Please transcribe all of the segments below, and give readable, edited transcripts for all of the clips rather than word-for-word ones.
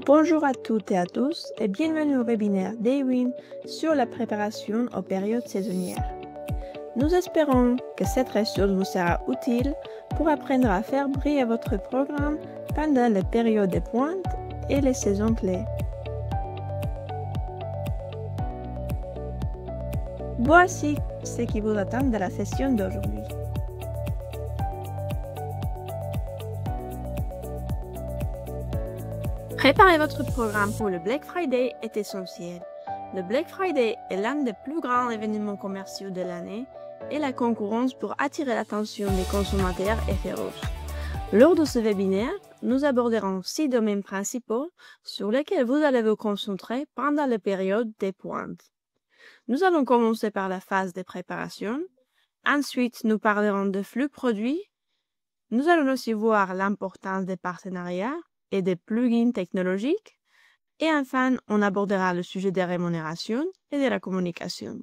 Bonjour à toutes et à tous et bienvenue au webinaire d'Ewin sur la préparation aux périodes saisonnières. Nous espérons que cette ressource vous sera utile pour apprendre à faire briller votre programme pendant les périodes de pointe et les saisons clés. Voici ce qui vous attend dans la session d'aujourd'hui. Préparer votre programme pour le Black Friday est essentiel. Le Black Friday est l'un des plus grands événements commerciaux de l'année et la concurrence pour attirer l'attention des consommateurs est féroce. Lors de ce webinaire, nous aborderons 6 domaines principaux sur lesquels vous allez vous concentrer pendant la période des pointes. Nous allons commencer par la phase de préparation. Ensuite, nous parlerons de flux produits. Nous allons aussi voir l'importance des partenariats et des plugins technologiques. Et enfin, on abordera le sujet des rémunérations et de la communication.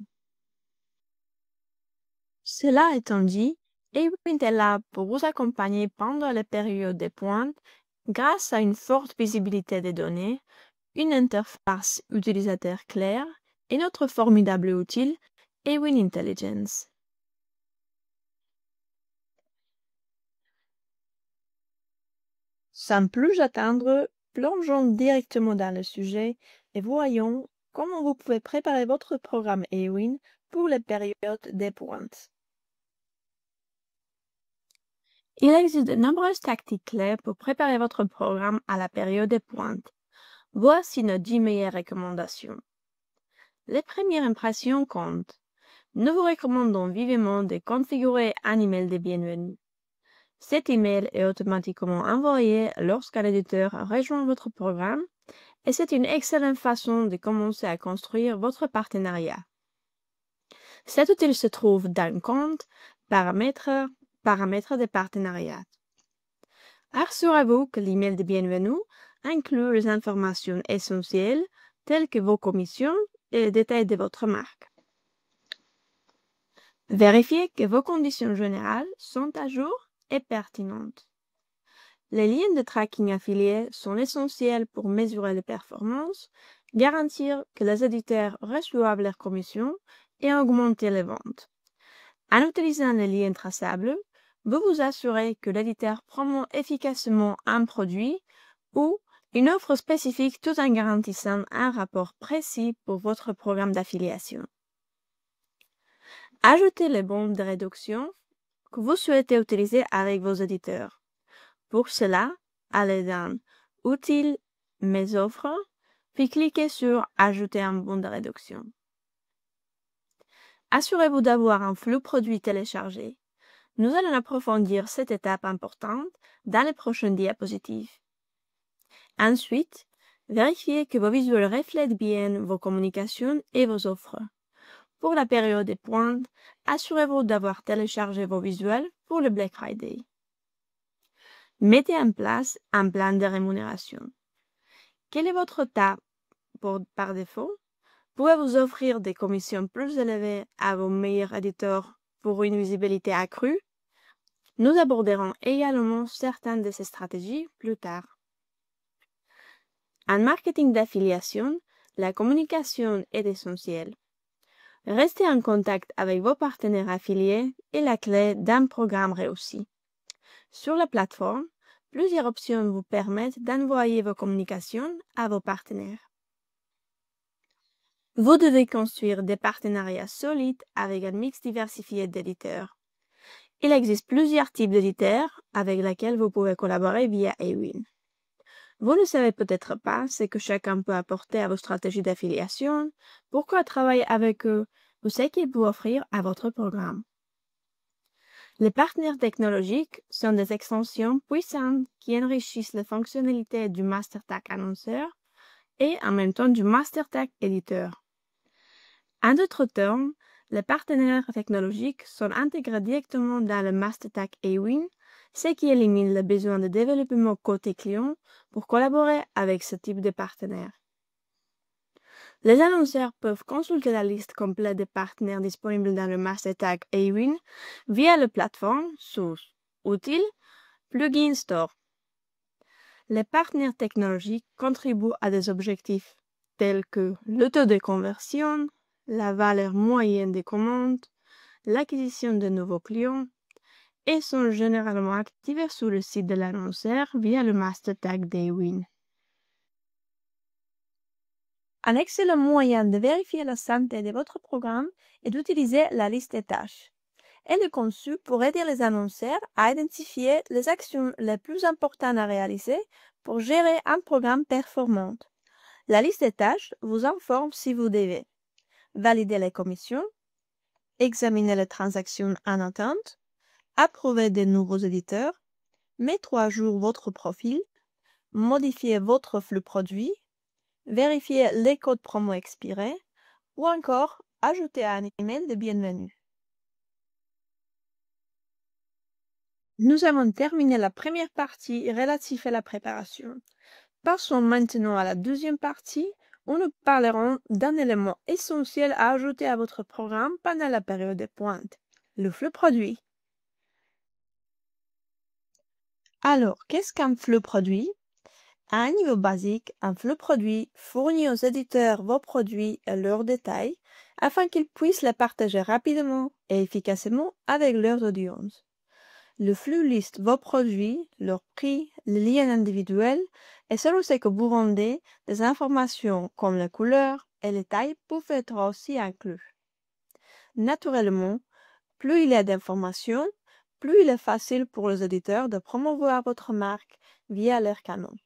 Cela étant dit, Ewin est là pour vous accompagner pendant les périodes de pointe grâce à une forte visibilité des données, une interface utilisateur claire et notre formidable outil Ewin Intelligence. Sans plus attendre, plongeons directement dans le sujet et voyons comment vous pouvez préparer votre programme Ewin pour les périodes des pointes. Il existe de nombreuses tactiques clés pour préparer votre programme à la période des pointes. Voici nos 10 meilleures recommandations. Les premières impressions comptent. Nous vous recommandons vivement de configurer un email de bienvenue. Cet email est automatiquement envoyé lorsqu'un éditeur rejoint votre programme et c'est une excellente façon de commencer à construire votre partenariat. Cet outil se trouve dans le compte Paramètres des partenariats. Assurez-vous que l'email de bienvenue inclut les informations essentielles telles que vos commissions et les détails de votre marque. Vérifiez que vos conditions générales sont à jour et pertinentes. Les liens de tracking affiliés sont essentiels pour mesurer les performances, garantir que les éditeurs reçoivent leurs commissions et augmenter les ventes. En utilisant les liens traçables, vous vous assurez que l'éditeur promeut efficacement un produit ou une offre spécifique tout en garantissant un rapport précis pour votre programme d'affiliation. Ajoutez les bons de réduction que vous souhaitez utiliser avec vos éditeurs. Pour cela, allez dans Outils, Mes offres, puis cliquez sur Ajouter un bon de réduction. Assurez-vous d'avoir un flux produit téléchargé. Nous allons approfondir cette étape importante dans les prochaines diapositives. Ensuite, vérifiez que vos visuels reflètent bien vos communications et vos offres. Pour la période des pointes, assurez-vous d'avoir téléchargé vos visuels pour le Black Friday. Mettez en place un plan de rémunération. Quel est votre tas par défaut? Pouvez-vous offrir des commissions plus élevées à vos meilleurs éditeurs pour une visibilité accrue? Nous aborderons également certaines de ces stratégies plus tard. En marketing d'affiliation, la communication est essentielle. Rester en contact avec vos partenaires affiliés est la clé d'un programme réussi. Sur la plateforme, plusieurs options vous permettent d'envoyer vos communications à vos partenaires. Vous devez construire des partenariats solides avec un mix diversifié d'éditeurs. Il existe plusieurs types d'éditeurs avec lesquels vous pouvez collaborer via Ewin. Vous ne savez peut-être pas ce que chacun peut apporter à vos stratégies d'affiliation, pourquoi travailler avec eux ou ce qu'ils peuvent offrir à votre programme. Les partenaires technologiques sont des extensions puissantes qui enrichissent les fonctionnalités du MasterTag annonceur et en même temps du MasterTag éditeur. En d'autres termes, les partenaires technologiques sont intégrés directement dans le MasterTag Ewin, ce qui élimine le besoin de développement côté client pour collaborer avec ce type de partenaires. Les annonceurs peuvent consulter la liste complète des partenaires disponibles dans le MasterTag Ewin via la plateforme sous Outils, Plugin Store. Les partenaires technologiques contribuent à des objectifs tels que le taux de conversion, la valeur moyenne des commandes, l'acquisition de nouveaux clients et sont généralement activés sur le site de l'annonceur via le master tag Daywin. Un excellent moyen de vérifier la santé de votre programme est d'utiliser la liste des tâches. Elle est conçue pour aider les annonceurs à identifier les actions les plus importantes à réaliser pour gérer un programme performant. La liste des tâches vous informe si vous devez valider les commissions, examiner les transactions en attente, approuver de nouveaux éditeurs, mettre à jour votre profil, modifier votre flux produit, vérifier les codes promo expirés ou encore ajouter un email de bienvenue. Nous avons terminé la première partie relative à la préparation. Passons maintenant à la deuxième partie où nous parlerons d'un élément essentiel à ajouter à votre programme pendant la période de pointe, le flux produit. Alors, qu'est-ce qu'un flux produit? À un niveau basique, un flux produit fournit aux éditeurs vos produits et leurs détails afin qu'ils puissent les partager rapidement et efficacement avec leurs audiences. Le flux liste vos produits, leur prix, les liens individuels et selon ce que vous vendez, des informations comme les couleurs et les tailles peuvent être aussi inclus. Naturellement, plus il y a d'informations, plus il est facile pour les éditeurs de promouvoir votre marque via leurs canaux.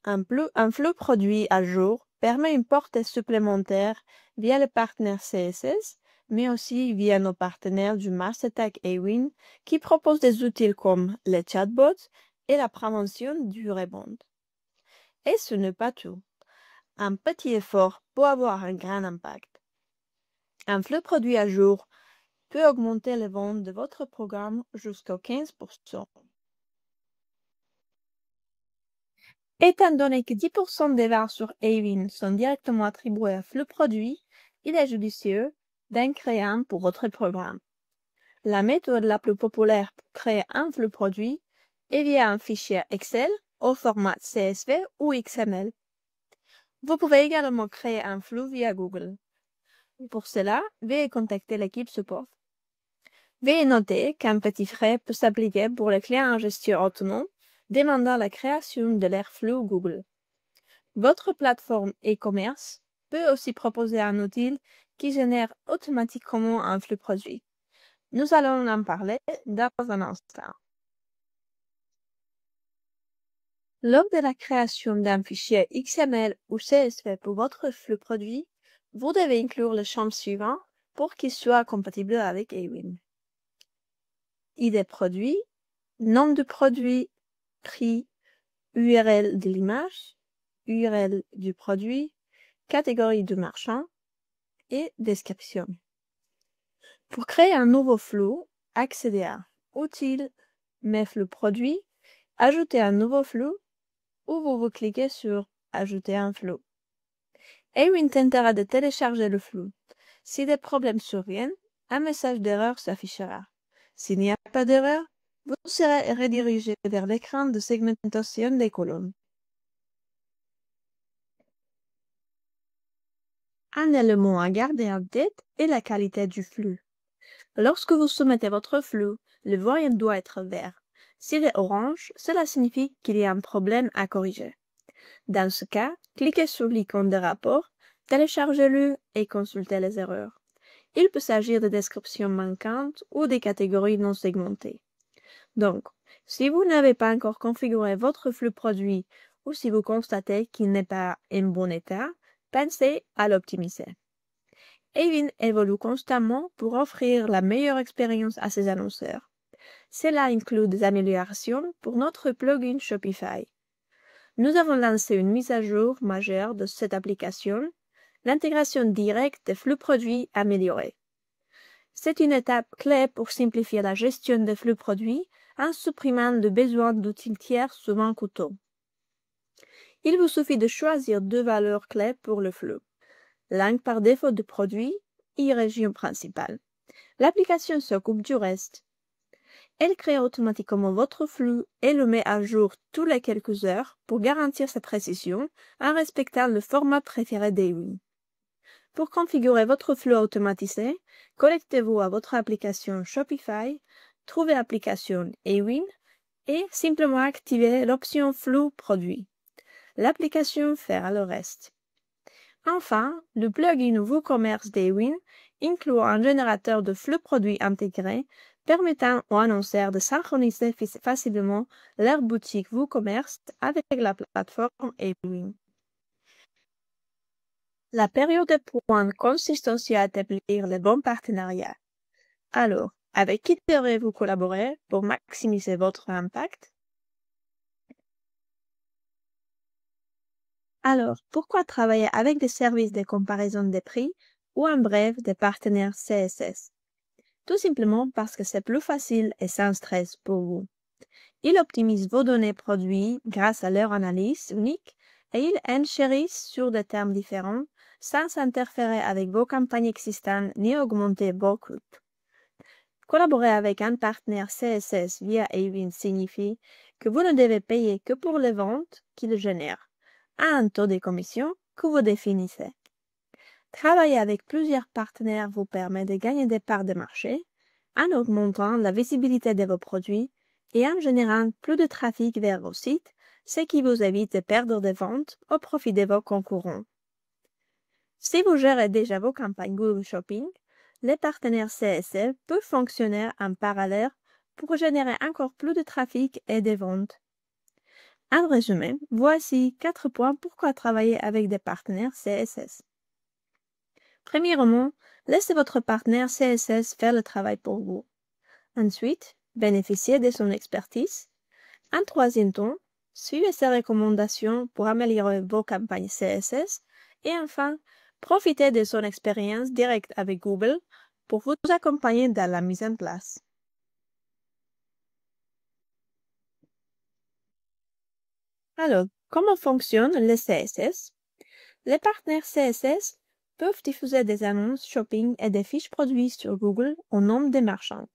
Un flux produit à jour permet une portée supplémentaire via les partenaires CSS, mais aussi via nos partenaires du MasterTag Awin qui proposent des outils comme les chatbots et la prévention du rebond. Et ce n'est pas tout. Un petit effort peut avoir un grand impact. Un flux produit à jour peut augmenter les ventes de votre programme jusqu'à 15%. Étant donné que 10% des ventes sur Awin sont directement attribuées à flux produit, il est judicieux d'en créer un pour votre programme. La méthode la plus populaire pour créer un flux produit est via un fichier Excel au format CSV ou XML. Vous pouvez également créer un flux via Google. Pour cela, veuillez contacter l'équipe support. Veuillez noter qu'un petit frais peut s'appliquer pour les clients en gestion autonome demandant la création de leur flux Google. Votre plateforme e-commerce peut aussi proposer un outil qui génère automatiquement un flux produit. Nous allons en parler dans un instant. Lors de la création d'un fichier XML ou CSV pour votre flux produit, vous devez inclure le champ suivant pour qu'il soit compatible avec Awin. ID produit, nom du produit, prix, URL de l'image, URL du produit, catégorie du marchand et description. Pour créer un nouveau flux, accédez à Outils, Mes flux produits, Ajouter un nouveau flux ou vous cliquez sur Ajouter un flux. Awin tentera de télécharger le flux. Si des problèmes surviennent, un message d'erreur s'affichera. S'il n'y a pas d'erreur, vous serez redirigé vers l'écran de segmentation des colonnes. Un élément à garder en tête est la qualité du flux. Lorsque vous soumettez votre flux, le voyant doit être vert. S'il est orange, cela signifie qu'il y a un problème à corriger. Dans ce cas, cliquez sur l'icône de rapport, téléchargez-le et consultez les erreurs. Il peut s'agir de descriptions manquantes ou des catégories non segmentées. Donc, si vous n'avez pas encore configuré votre flux produit ou si vous constatez qu'il n'est pas en bon état, pensez à l'optimiser. Awin évolue constamment pour offrir la meilleure expérience à ses annonceurs. Cela inclut des améliorations pour notre plugin Shopify. Nous avons lancé une mise à jour majeure de cette application, l'intégration directe des flux produits améliorés. C'est une étape clé pour simplifier la gestion des flux produits en supprimant le besoin d'outils tiers souvent coûteux. Il vous suffit de choisir deux valeurs clés pour le flux. Langue par défaut de produit et région principale. L'application s'occupe du reste. Elle crée automatiquement votre flux et le met à jour tous les quelques heures pour garantir sa précision en respectant le format préféré d'Ewin. Pour configurer votre flux automatisé, connectez-vous à votre application Shopify, trouvez l'application Ewin et simplement activez l'option flux produit. L'application fera le reste. Enfin, le plugin WooCommerce d'Ewin inclut un générateur de flux produits intégré permettant aux annonceurs de synchroniser facilement leur boutique WooCommerce avec la plateforme Ewin. La période de pointe consiste aussi à établir les bons partenariats. Alors, avec qui devrez-vous collaborer pour maximiser votre impact? Alors, pourquoi travailler avec des services de comparaison des prix ou en bref des partenaires CSS? Tout simplement parce que c'est plus facile et sans stress pour vous. Ils optimisent vos données produits grâce à leur analyse unique et ils enchérissent sur des termes différents sans interférer avec vos campagnes existantes ni augmenter vos coûts. Collaborer avec un partenaire CSS via Ewin signifie que vous ne devez payer que pour les ventes qu'il génère, à un taux de commission que vous définissez. Travailler avec plusieurs partenaires vous permet de gagner des parts de marché en augmentant la visibilité de vos produits et en générant plus de trafic vers vos sites, ce qui vous évite de perdre des ventes au profit de vos concurrents. Si vous gérez déjà vos campagnes Google Shopping, les partenaires CSS peuvent fonctionner en parallèle pour générer encore plus de trafic et de ventes. En résumé, voici 4 points pourquoi travailler avec des partenaires CSS. Premièrement, laissez votre partenaire CSS faire le travail pour vous. Ensuite, bénéficiez de son expertise. En troisième temps, suivez ses recommandations pour améliorer vos campagnes CSS. Et enfin, profitez de son expérience directe avec Google pour vous accompagner dans la mise en place. Alors, comment fonctionne le CSS? Les partenaires CSS peuvent diffuser des annonces shopping et des fiches produits sur Google au nom des marchands.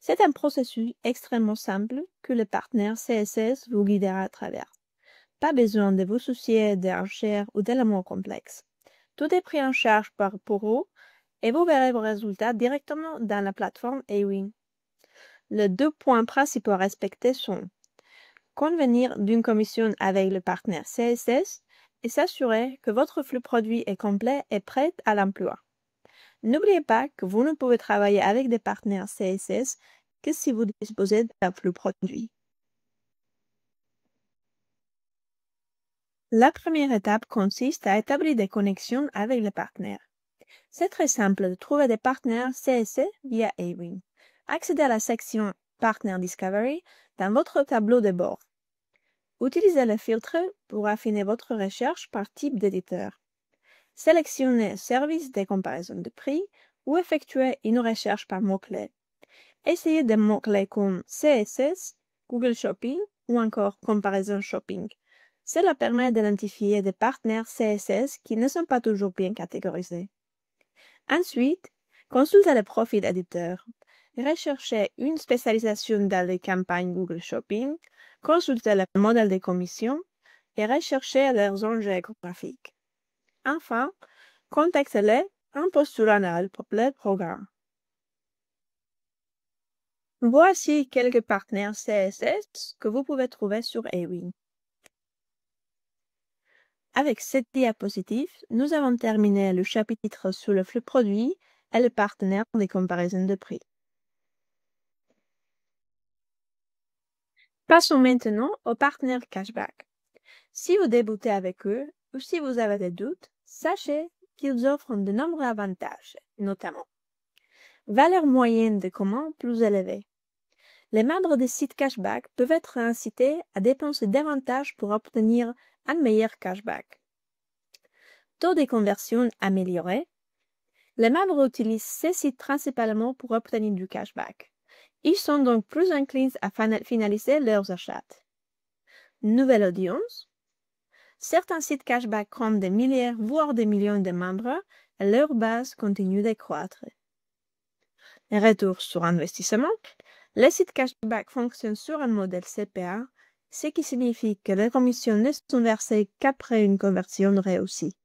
C'est un processus extrêmement simple que le partenaire CSS vous guidera à travers. Pas besoin de vous soucier d'un cher ou d'éléments complexes. Tout est pris en charge pour vous et vous verrez vos résultats directement dans la plateforme Ewin. Les 2 points principaux à respecter sont convenir d'une commission avec le partenaire CSS et s'assurer que votre flux produit est complet et prêt à l'emploi. N'oubliez pas que vous ne pouvez travailler avec des partenaires CSS que si vous disposez d'un flux produit. La première étape consiste à établir des connexions avec les partenaires. C'est très simple de trouver des partenaires CSS via Ewin. Accédez à la section Partner Discovery dans votre tableau de bord. Utilisez le filtre pour affiner votre recherche par type d'éditeur. Sélectionnez Service de comparaison de prix ou effectuez une recherche par mots-clés. Essayez des mots-clés comme CSS, Google Shopping ou encore Comparaison Shopping. Cela permet d'identifier des partenaires CSS qui ne sont pas toujours bien catégorisés. Ensuite, consultez le profil éditeur. Recherchez une spécialisation dans les campagnes Google Shopping, consultez le modèle de commission et recherchez leurs zones géographiques. Enfin, contactez-les en postulant à le programme. Voici quelques partenaires CSS que vous pouvez trouver sur Ewin. Avec cette diapositive, nous avons terminé le chapitre sur le flux produit et le partenaire des comparaisons de prix. Passons maintenant aux partenaires cashback. Si vous débutez avec eux ou si vous avez des doutes, sachez qu'ils offrent de nombreux avantages, notamment valeur moyenne de commande plus élevée. Les membres des sites cashback peuvent être incités à dépenser davantage pour obtenir un meilleur cashback. Taux de conversion amélioré. Les membres utilisent ces sites principalement pour obtenir du cashback. Ils sont donc plus enclins à finaliser leurs achats. Nouvelle audience. Certains sites cashback comptent des milliers, voire des millions de membres et leur base continue de croître. Retour sur investissement. Les sites cashback fonctionnent sur un modèle CPA, ce qui signifie que les commissions ne sont versées qu'après une conversion réussie.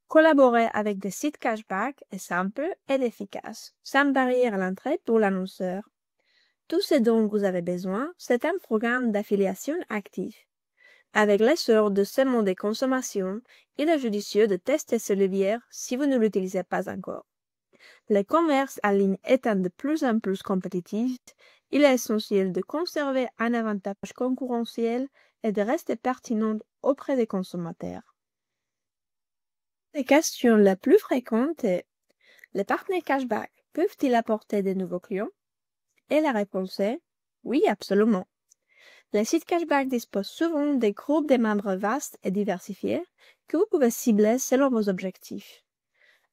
Collaborer avec des sites cashback est simple et efficace, sans barrière à l'entrée pour l'annonceur. Tout ce dont vous avez besoin, c'est un programme d'affiliation actif. Avec l'essor de ce mode de consommation, il est judicieux de tester ce levier si vous ne l'utilisez pas encore. Le commerce en ligne étant de plus en plus compétitif, il est essentiel de conserver un avantage concurrentiel et de rester pertinent auprès des consommateurs. Les questions les plus fréquentes sont: les partenaires cashback peuvent-ils apporter de nouveaux clients? Et la réponse est oui, absolument. Les sites cashback disposent souvent de groupes de membres vastes et diversifiés que vous pouvez cibler selon vos objectifs.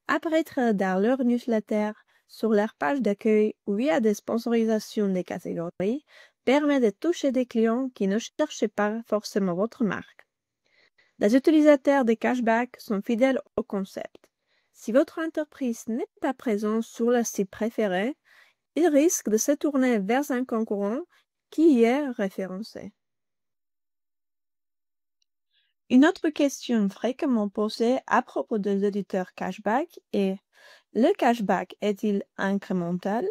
Apparaître dans leur newsletter, sur leur page d'accueil ou via des sponsorisations des catégories permet de toucher des clients qui ne cherchent pas forcément votre marque. Les utilisateurs de cashback sont fidèles au concept. Si votre entreprise n'est pas présente sur le site préféré, il risque de se tourner vers un concurrent qui y est référencé. Une autre question fréquemment posée à propos des éditeurs cashback est: le cashback est-il incrémental?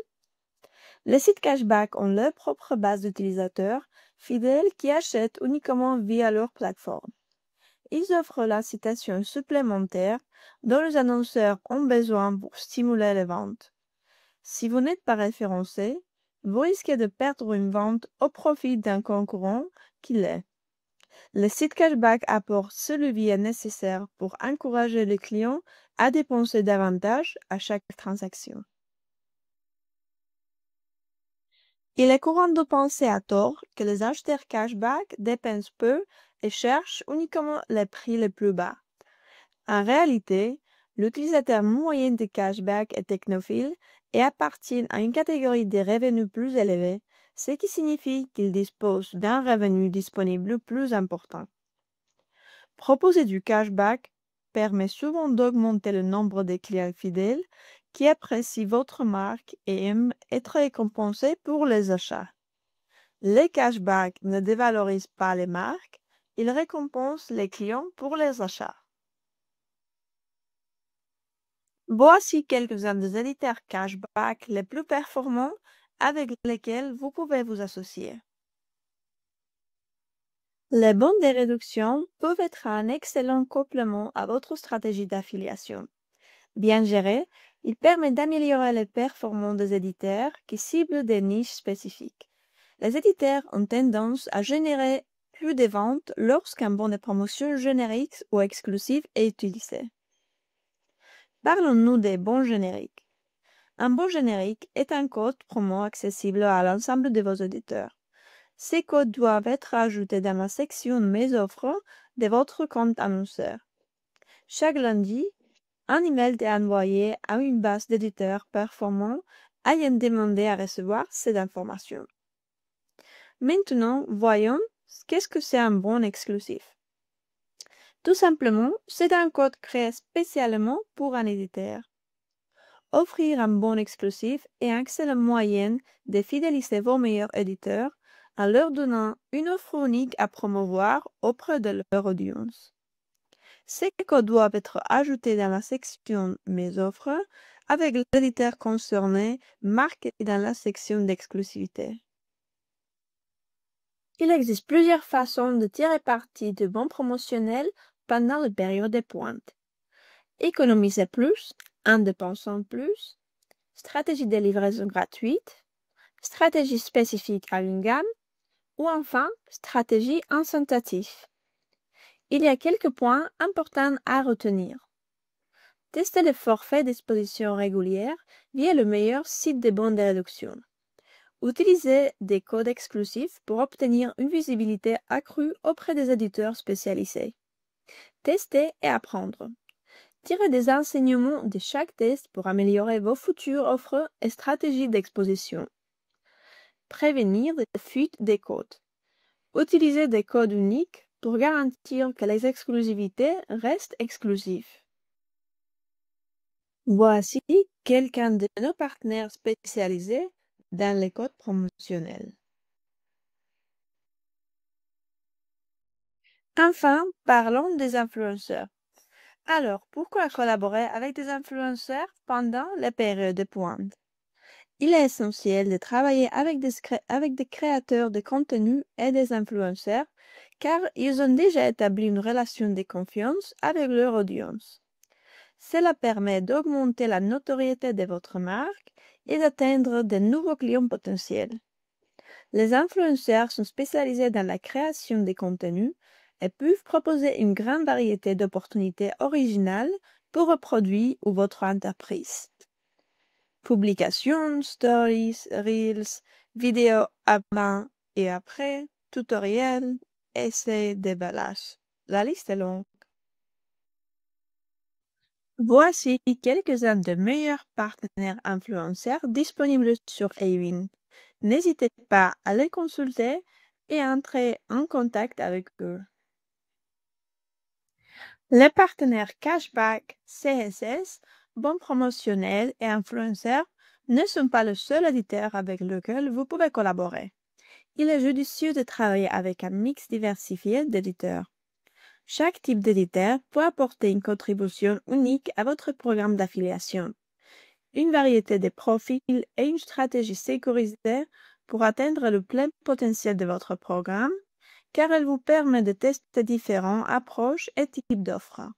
Les sites cashback ont leur propre base d'utilisateurs fidèles qui achètent uniquement via leur plateforme. Ils offrent l'incitation supplémentaire dont les annonceurs ont besoin pour stimuler les ventes. Si vous n'êtes pas référencé, vous risquez de perdre une vente au profit d'un concurrent qui l'est. Le site cashback apporte ce levier nécessaire pour encourager les clients à dépenser davantage à chaque transaction. Il est courant de penser à tort que les acheteurs cashback dépensent peu et cherchent uniquement les prix les plus bas. En réalité, l'utilisateur moyen de cashback est technophile et appartient à une catégorie de revenus plus élevés, ce qui signifie qu'il dispose d'un revenu disponible plus important. Proposer du cashback permet souvent d'augmenter le nombre de clients fidèles qui apprécient votre marque et aiment être récompensés pour les achats. Les cashbacks ne dévalorisent pas les marques, ils récompensent les clients pour les achats. Voici quelques-uns des éditeurs cashback les plus performants avec lesquels vous pouvez vous associer. Les bons de réduction peuvent être un excellent complément à votre stratégie d'affiliation. Bien gérés, ils permettent d'améliorer les performances des éditeurs qui ciblent des niches spécifiques. Les éditeurs ont tendance à générer plus de ventes lorsqu'un bon de promotion générique ou exclusif est utilisé. Parlons-nous des bons génériques. Un bon générique est un code promo accessible à l'ensemble de vos auditeurs. Ces codes doivent être ajoutés dans la section Mes offres de votre compte annonceur. Chaque lundi, un email est envoyé à une base d'éditeurs performants ayant demandé à recevoir ces informations. Maintenant, voyons qu'est-ce que c'est un bon exclusif. Tout simplement, c'est un code créé spécialement pour un éditeur. Offrir un bon exclusif est un excellent moyen de fidéliser vos meilleurs éditeurs en leur donnant une offre unique à promouvoir auprès de leur audience. Ces codes doivent être ajoutés dans la section Mes offres avec l'éditeur concerné marqué dans la section d'exclusivité. Il existe plusieurs façons de tirer parti de bons promotionnels pendant la période de pointe. Économiser plus en dépensant plus, stratégie de livraison gratuite, stratégie spécifique à une gamme, ou enfin stratégie incitative. Il y a quelques points importants à retenir. Testez les forfaits d'exposition régulière via le meilleur site de bons de réduction. Utilisez des codes exclusifs pour obtenir une visibilité accrue auprès des éditeurs spécialisés. Testez et apprendre. Tirez des enseignements de chaque test pour améliorer vos futures offres et stratégies d'exposition. Prévenir des fuites des codes. Utilisez des codes uniques pour garantir que les exclusivités restent exclusives. Voici quelqu'un de nos partenaires spécialisés dans les codes promotionnels. Enfin, parlons des influenceurs. Alors, pourquoi collaborer avec des influenceurs pendant les périodes de pointe? Il est essentiel de travailler avec des créateurs de contenu et des influenceurs car ils ont déjà établi une relation de confiance avec leur audience. Cela permet d'augmenter la notoriété de votre marque et d'atteindre de nouveaux clients potentiels. Les influenceurs sont spécialisés dans la création de contenus et peuvent proposer une grande variété d'opportunités originales pour vos produits ou votre entreprise. Publications, stories, reels, vidéos avant et après, tutoriels, essais, déballage. La liste est longue. Voici quelques-uns des meilleurs partenaires influenceurs disponibles sur Awin. N'hésitez pas à les consulter et entrer en contact avec eux. Les partenaires Cashback, CSS, bons promotionnels et influenceurs ne sont pas le seul éditeur avec lequel vous pouvez collaborer. Il est judicieux de travailler avec un mix diversifié d'éditeurs. Chaque type d'éditeur peut apporter une contribution unique à votre programme d'affiliation, une variété de profils et une stratégie sécurisée pour atteindre le plein potentiel de votre programme, car elle vous permet de tester différentes approches et types d'offres.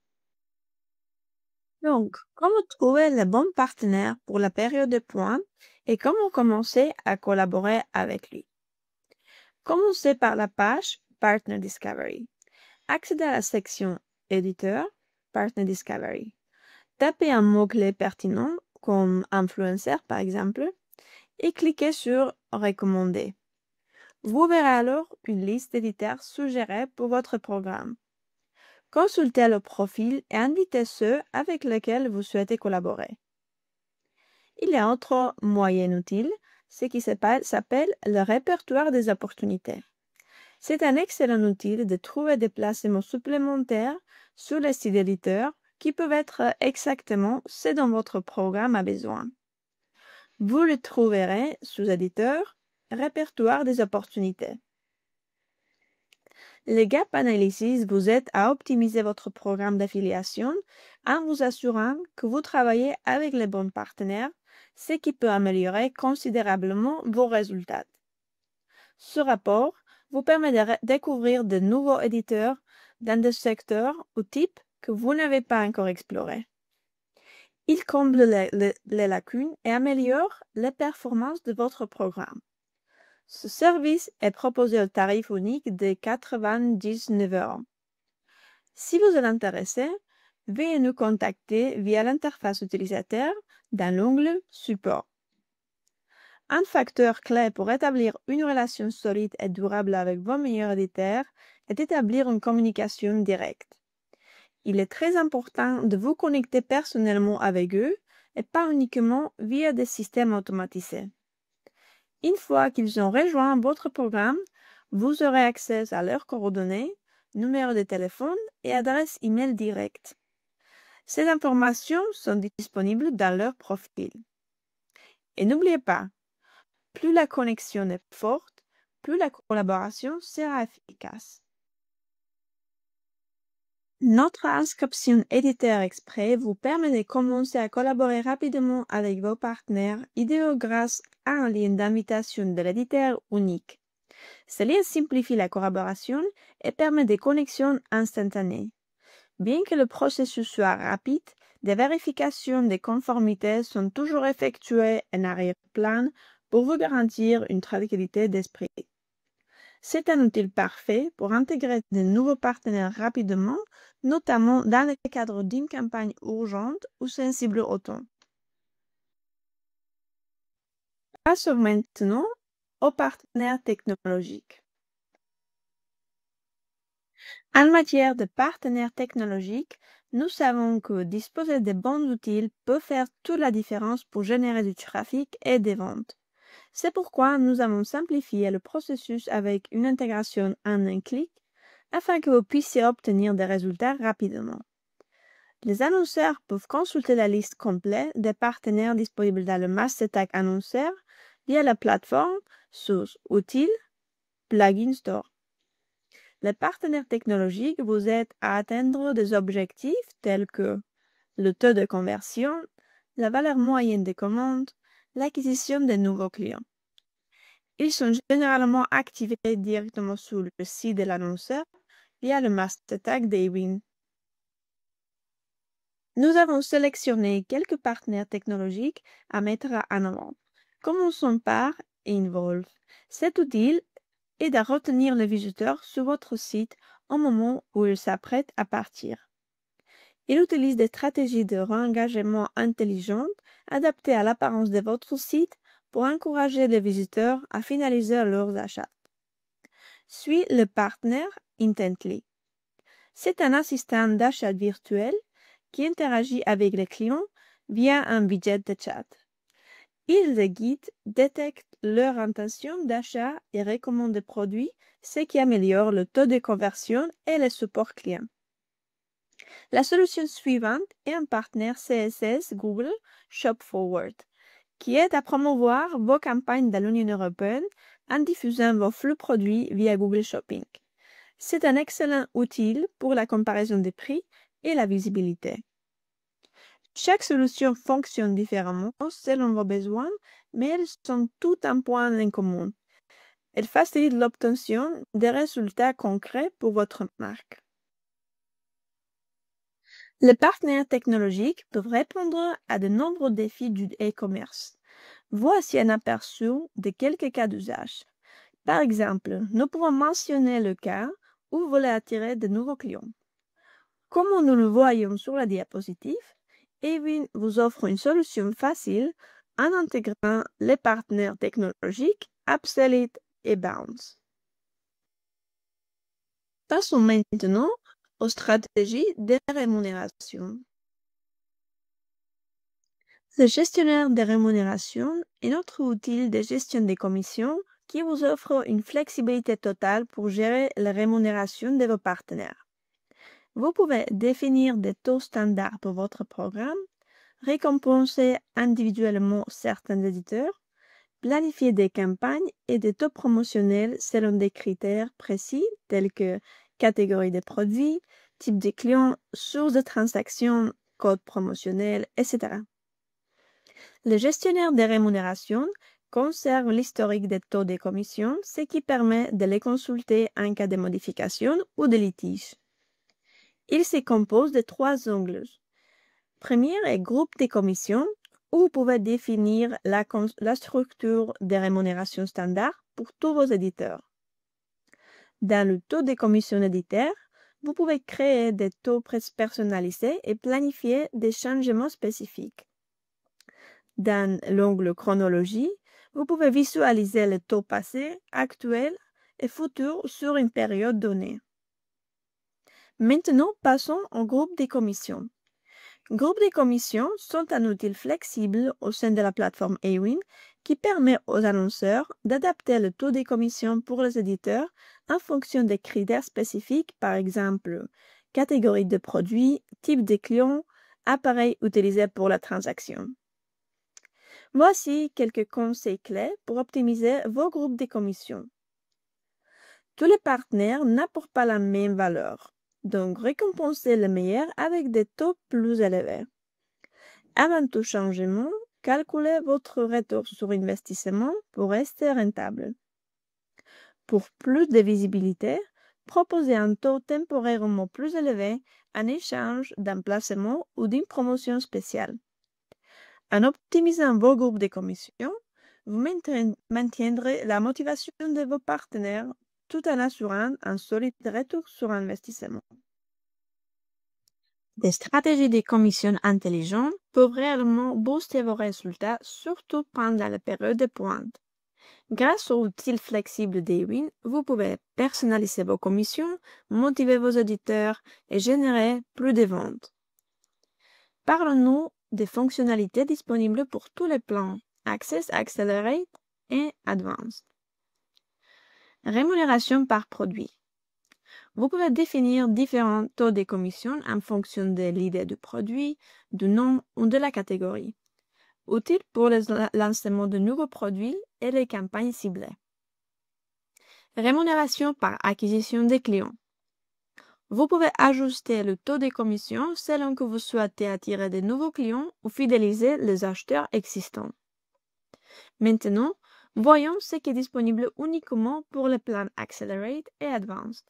Donc, comment trouver le bon partenaire pour la période de pointe et comment commencer à collaborer avec lui? Commencez par la page Partner Discovery. Accédez à la section Éditeur, Partner Discovery. Tapez un mot-clé pertinent, comme influenceur par exemple, et cliquez sur Recommander. Vous verrez alors une liste d'éditeurs suggérés pour votre programme. Consultez le profil et invitez ceux avec lesquels vous souhaitez collaborer. Il y a un autre moyen utile, ce qui s'appelle le répertoire des opportunités. C'est un excellent outil de trouver des placements supplémentaires sur les sites d'éditeurs qui peuvent être exactement ce dont votre programme a besoin. Vous le trouverez sous Éditeur, Répertoire des opportunités. Le Gap Analysis vous aide à optimiser votre programme d'affiliation en vous assurant que vous travaillez avec les bons partenaires, ce qui peut améliorer considérablement vos résultats. Ce rapport vous permet de découvrir de nouveaux éditeurs dans des secteurs ou types que vous n'avez pas encore explorés. Il comble les lacunes et améliore les performances de votre programme. Ce service est proposé au tarif unique de 99 €. Si vous êtes intéressé, veuillez nous contacter via l'interface utilisateur dans l'onglet Support. Un facteur clé pour établir une relation solide et durable avec vos meilleurs éditeurs est d'établir une communication directe. Il est très important de vous connecter personnellement avec eux et pas uniquement via des systèmes automatisés. Une fois qu'ils ont rejoint votre programme, vous aurez accès à leurs coordonnées, numéro de téléphone et adresse email directe. Ces informations sont disponibles dans leur profil. Et n'oubliez pas, plus la connexion est forte, plus la collaboration sera efficace. Notre inscription Éditeur Exprès vous permet de commencer à collaborer rapidement avec vos partenaires idéaux grâce à un lien d'invitation de l'éditeur unique. Ce lien simplifie la collaboration et permet des connexions instantanées. Bien que le processus soit rapide, des vérifications de conformité sont toujours effectuées en arrière-plan pour vous garantir une tranquillité d'esprit. C'est un outil parfait pour intégrer de nouveaux partenaires rapidement, notamment dans le cadre d'une campagne urgente ou sensible au temps. Passons maintenant aux partenaires technologiques. En matière de partenaires technologiques, nous savons que disposer de bons outils peut faire toute la différence pour générer du trafic et des ventes. C'est pourquoi nous avons simplifié le processus avec une intégration en un clic afin que vous puissiez obtenir des résultats rapidement. Les annonceurs peuvent consulter la liste complète des partenaires disponibles dans le Master Tag Annonceur via la plateforme sous Outils, Plugin Store. Les partenaires technologiques vous aident à atteindre des objectifs tels que le taux de conversion, la valeur moyenne des commandes, l'acquisition de nouveaux clients. Ils sont généralement activés directement sur le site de l'annonceur via le Master Tag d'Ewin. Nous avons sélectionné quelques partenaires technologiques à mettre en avant. Commençons par Involve. Cet outil aide à retenir le visiteur sur votre site au moment où il s'apprête à partir. Il utilise des stratégies de re-engagement intelligentes adaptées à l'apparence de votre site pour encourager les visiteurs à finaliser leurs achats. Suit le partenaire Intently. C'est un assistant d'achat virtuel qui interagit avec les clients via un widget de chat. Il les guide, détecte leur intention d'achat et recommande des produits, ce qui améliore le taux de conversion et le support client. La solution suivante est un partenaire CSS Google Shop Forward, qui aide à promouvoir vos campagnes dans l'Union européenne en diffusant vos flux produits via Google Shopping. C'est un excellent outil pour la comparaison des prix et la visibilité. Chaque solution fonctionne différemment selon vos besoins, mais elles sont toutes un point en commun. Elles facilitent l'obtention des résultats concrets pour votre marque. Les partenaires technologiques peuvent répondre à de nombreux défis du e-commerce. Voici un aperçu de quelques cas d'usage. Par exemple, nous pouvons mentionner le cas où vous voulez attirer de nouveaux clients. Comme nous le voyons sur la diapositive, Ewin vous offre une solution facile en intégrant les partenaires technologiques Upsell et Bounce. Passons maintenant aux stratégies de rémunération. Le gestionnaire de rémunération est notre outil de gestion des commissions qui vous offre une flexibilité totale pour gérer la rémunération de vos partenaires. Vous pouvez définir des taux standards pour votre programme, récompenser individuellement certains éditeurs, planifier des campagnes et des taux promotionnels selon des critères précis tels que catégorie de produits, type de clients, source de transactions, code promotionnel, etc. Le gestionnaire des rémunérations conserve l'historique des taux de commission, ce qui permet de les consulter en cas de modification ou de litige. Il se compose de 3 ongles. Premier est groupe de commissions, où vous pouvez définir la structure des rémunérations standards pour tous vos éditeurs. Dans le taux de commission éditeur, vous pouvez créer des taux personnalisés et planifier des changements spécifiques. Dans l'onglet chronologie, vous pouvez visualiser les taux passés, actuels et futurs sur une période donnée. Maintenant, passons au groupe des commissions. Groupes de commissions sont un outil flexible au sein de la plateforme Ewin qui permet aux annonceurs d'adapter le taux de commission pour les éditeurs en fonction des critères spécifiques, par exemple catégorie de produits, type de client, appareil utilisé pour la transaction. Voici quelques conseils clés pour optimiser vos groupes de commissions. Tous les partenaires n'apportent pas la même valeur. Donc, récompensez le meilleur avec des taux plus élevés. Avant tout changement, calculez votre retour sur investissement pour rester rentable. Pour plus de visibilité, proposez un taux temporairement plus élevé en échange d'un placement ou d'une promotion spéciale. En optimisant vos groupes de commissions, vous maintiendrez la motivation de vos partenaires tout en assurant un solide retour sur investissement. Des stratégies de commission intelligentes peuvent réellement booster vos résultats, surtout pendant la période de pointe. Grâce aux outils flexibles d'Ewin, vous pouvez personnaliser vos commissions, motiver vos auditeurs et générer plus de ventes. Parlons-nous des fonctionnalités disponibles pour tous les plans Access, Accelerate et Advanced. Rémunération par produit. Vous pouvez définir différents taux de commission en fonction de l'idée du produit, du nom ou de la catégorie. Utile pour le lancement de nouveaux produits et les campagnes ciblées. Rémunération par acquisition des clients. Vous pouvez ajuster le taux de commission selon que vous souhaitez attirer de nouveaux clients ou fidéliser les acheteurs existants. Maintenant, voyons ce qui est disponible uniquement pour les plans Accelerate et Advanced.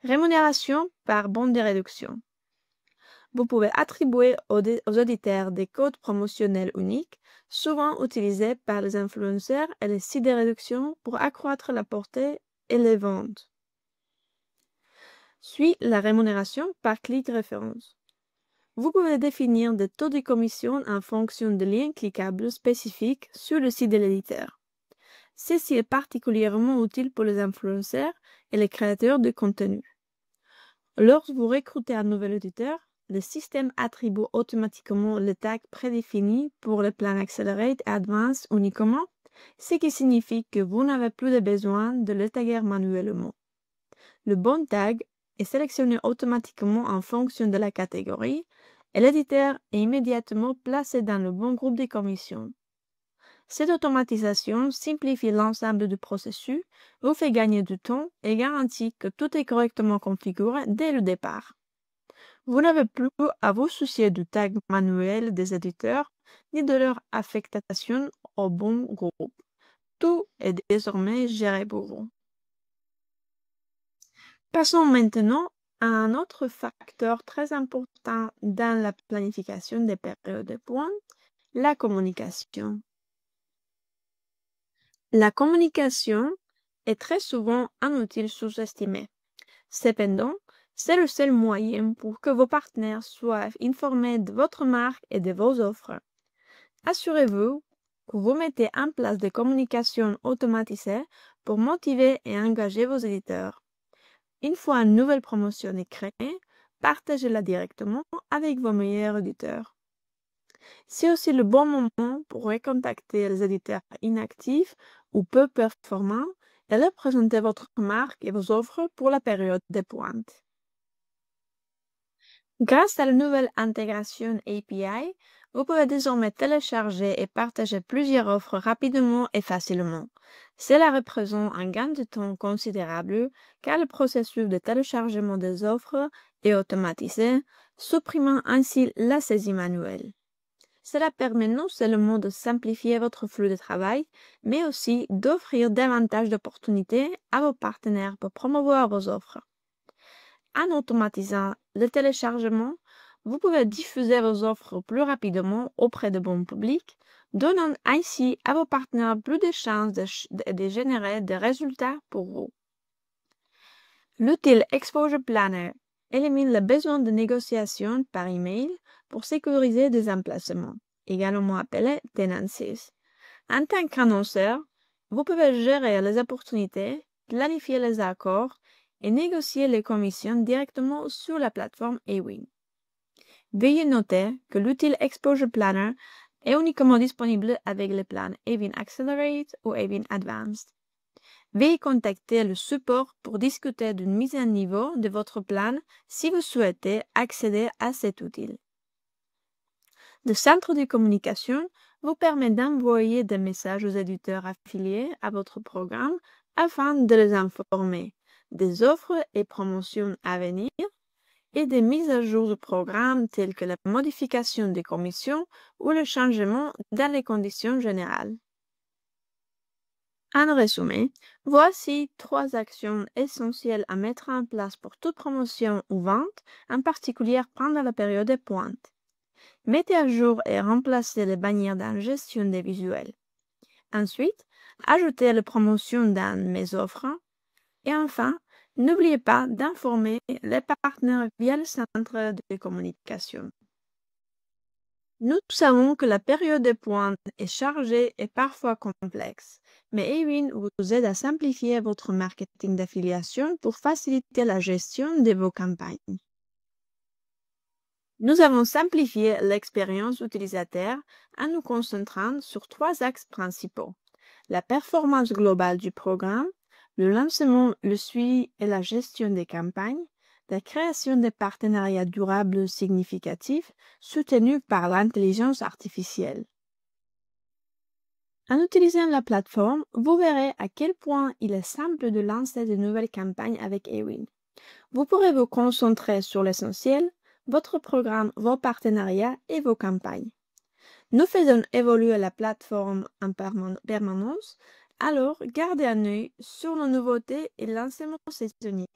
Rémunération par bon de réduction. Vous pouvez attribuer aux auditeurs des codes promotionnels uniques, souvent utilisés par les influenceurs et les sites de réduction pour accroître la portée et les ventes. Suit la rémunération par clic référence. Vous pouvez définir des taux de commission en fonction de liens cliquables spécifiques sur le site de l'éditeur. Ceci est particulièrement utile pour les influenceurs et les créateurs de contenu. Lorsque vous recrutez un nouvel auditeur, le système attribue automatiquement le tag prédéfini pour le plan Accelerate et Advanced uniquement, ce qui signifie que vous n'avez plus de besoin de le taguer manuellement. Le bon tag est sélectionné automatiquement en fonction de la catégorie et l'éditeur est immédiatement placé dans le bon groupe de commissions. Cette automatisation simplifie l'ensemble du processus, vous fait gagner du temps et garantit que tout est correctement configuré dès le départ. Vous n'avez plus à vous soucier du tag manuel des éditeurs ni de leur affectation au bon groupe. Tout est désormais géré pour vous. Passons maintenant à un autre facteur très important dans la planification des périodes de pointe, la communication. La communication est très souvent un outil sous-estimé. Cependant, c'est le seul moyen pour que vos partenaires soient informés de votre marque et de vos offres. Assurez-vous que vous mettez en place des communications automatisées pour motiver et engager vos éditeurs. Une fois une nouvelle promotion est créée, partagez-la directement avec vos meilleurs éditeurs. C'est aussi le bon moment pour recontacter les éditeurs inactifs ou peu performants et leur présenter votre marque et vos offres pour la période de pointe. Grâce à la nouvelle intégration API, vous pouvez désormais télécharger et partager plusieurs offres rapidement et facilement. Cela représente un gain de temps considérable car le processus de téléchargement des offres est automatisé, supprimant ainsi la saisie manuelle. Cela permet non seulement de simplifier votre flux de travail, mais aussi d'offrir davantage d'opportunités à vos partenaires pour promouvoir vos offres. En automatisant le téléchargement, vous pouvez diffuser vos offres plus rapidement auprès de bon public, donnant ainsi à vos partenaires plus de chances de générer des résultats pour vous. L'outil Exposure Planner élimine le besoin de négociation par email pour sécuriser des emplacements, également appelés tenancies. En tant qu'annonceur, vous pouvez gérer les opportunités, planifier les accords et négocier les commissions directement sur la plateforme Awin. Veuillez noter que l'outil Exposure Planner est uniquement disponible avec les plans Awin Accelerate ou Awin Advanced. Veuillez contacter le support pour discuter d'une mise à niveau de votre plan si vous souhaitez accéder à cet outil. Le centre de communication vous permet d'envoyer des messages aux éditeurs affiliés à votre programme afin de les informer des offres et promotions à venir et des mises à jour du programme telles que la modification des commissions ou le changement dans les conditions générales. En résumé, voici 3 actions essentielles à mettre en place pour toute promotion ou vente, en particulier pendant la période de pointe. Mettez à jour et remplacez les bannières dans la gestion des visuels. Ensuite, ajoutez les promotions dans mes offres. Et enfin, n'oubliez pas d'informer les partenaires via le centre de communication. Nous savons que la période de pointe est chargée et parfois complexe, mais Awin vous aide à simplifier votre marketing d'affiliation pour faciliter la gestion de vos campagnes. Nous avons simplifié l'expérience utilisateur en nous concentrant sur 3 axes principaux: la performance globale du programme, le lancement, le suivi et la gestion des campagnes, la création de partenariats durables significatifs soutenus par l'intelligence artificielle. En utilisant la plateforme, vous verrez à quel point il est simple de lancer de nouvelles campagnes avec Ewin. Vous pourrez vous concentrer sur l'essentiel, votre programme, vos partenariats et vos campagnes. Nous faisons évoluer la plateforme en permanence, alors gardez un œil sur nos nouveautés et lancements saisonniers.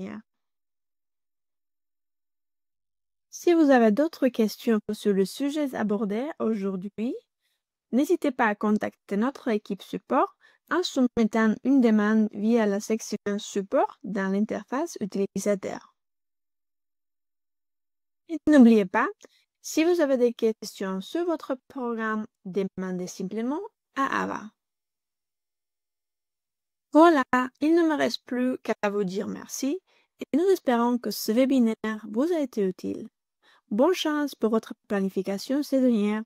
Si vous avez d'autres questions sur le sujet abordé aujourd'hui, n'hésitez pas à contacter notre équipe support en soumettant une demande via la section Support dans l'interface utilisateur. Et n'oubliez pas, si vous avez des questions sur votre programme, demandez simplement à Ava. Voilà, il ne me reste plus qu'à vous dire merci et nous espérons que ce webinaire vous a été utile. Bonne chance pour votre planification saisonnière.